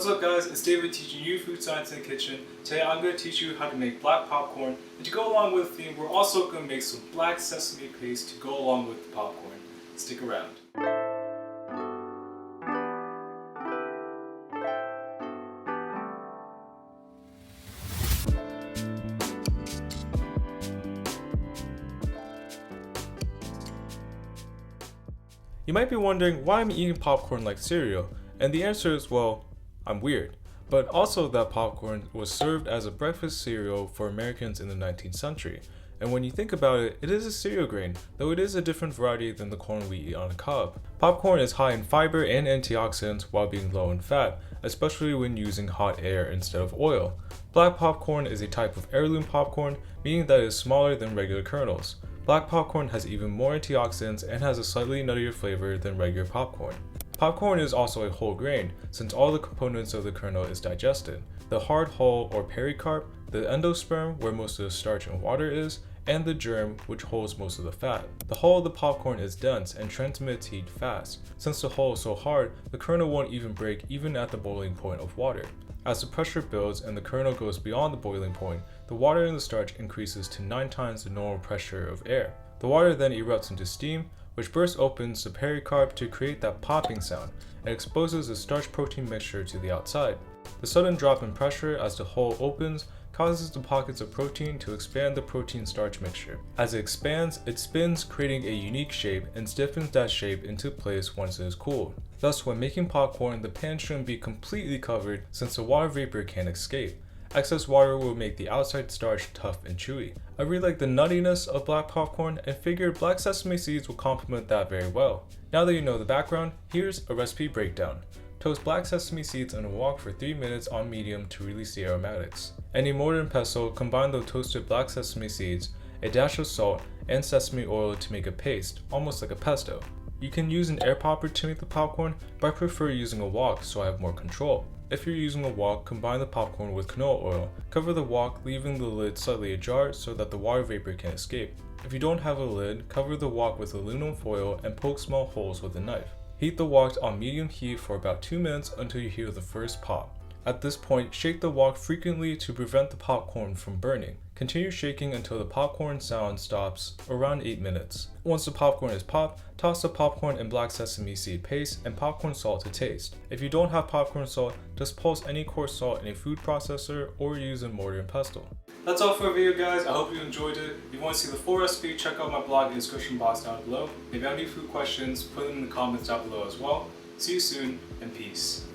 What's up guys, it's David teaching you food science in the kitchen. Today I'm going to teach you how to make black popcorn, and to go along with the theme we're also going to make some black sesame paste to go along with the popcorn. Stick around. You might be wondering why I'm eating popcorn like cereal, and the answer is, well, I'm weird. But also that popcorn was served as a breakfast cereal for Americans in the 19th century. And when you think about it, it is a cereal grain, though it is a different variety than the corn we eat on the cob. Popcorn is high in fiber and antioxidants while being low in fat, especially when using hot air instead of oil. Black popcorn is a type of heirloom popcorn, meaning that it is smaller than regular kernels. Black popcorn has even more antioxidants and has a slightly nuttier flavor than regular popcorn. Popcorn is also a whole grain, since all the components of the kernel is digested. The hard hull or pericarp, the endosperm where most of the starch and water is, and the germ which holds most of the fat. The hull of the popcorn is dense and transmits heat fast. Since the hull is so hard, the kernel won't even break even at the boiling point of water. As the pressure builds and the kernel goes beyond the boiling point, the water in the starch increases to 9 times the normal pressure of air. The water then erupts into steam, which bursts open the pericarp to create that popping sound and exposes the starch protein mixture to the outside. The sudden drop in pressure as the hull opens causes the pockets of protein to expand the protein starch mixture. As it expands, it spins, creating a unique shape, and stiffens that shape into place once it is cooled. Thus, when making popcorn, the pan shouldn't be completely covered since the water vapor can't escape. Excess water will make the outside starch tough and chewy. I really like the nuttiness of black popcorn and figured black sesame seeds will complement that very well. Now that you know the background, here's a recipe breakdown. Toast black sesame seeds in a wok for 3 minutes on medium to release the aromatics. In a mortar and pestle, combine the toasted black sesame seeds, a dash of salt, and sesame oil to make a paste, almost like a pesto. You can use an air popper to make the popcorn, but I prefer using a wok so I have more control. If you're using a wok, combine the popcorn with canola oil. Cover the wok, leaving the lid slightly ajar so that the water vapor can escape. If you don't have a lid, cover the wok with aluminum foil and poke small holes with a knife. Heat the wok on medium heat for about 2 minutes until you hear the first pop. At this point, shake the wok frequently to prevent the popcorn from burning. Continue shaking until the popcorn sound stops around 8 minutes. Once the popcorn is popped, toss the popcorn and black sesame seed paste and popcorn salt to taste. If you don't have popcorn salt, just pulse any coarse salt in a food processor or use a mortar and pestle. That's all for the video guys, I hope you enjoyed it. If you want to see the full recipe, check out my blog in the description box down below. If you have any food questions, put them in the comments down below as well. See you soon, and peace.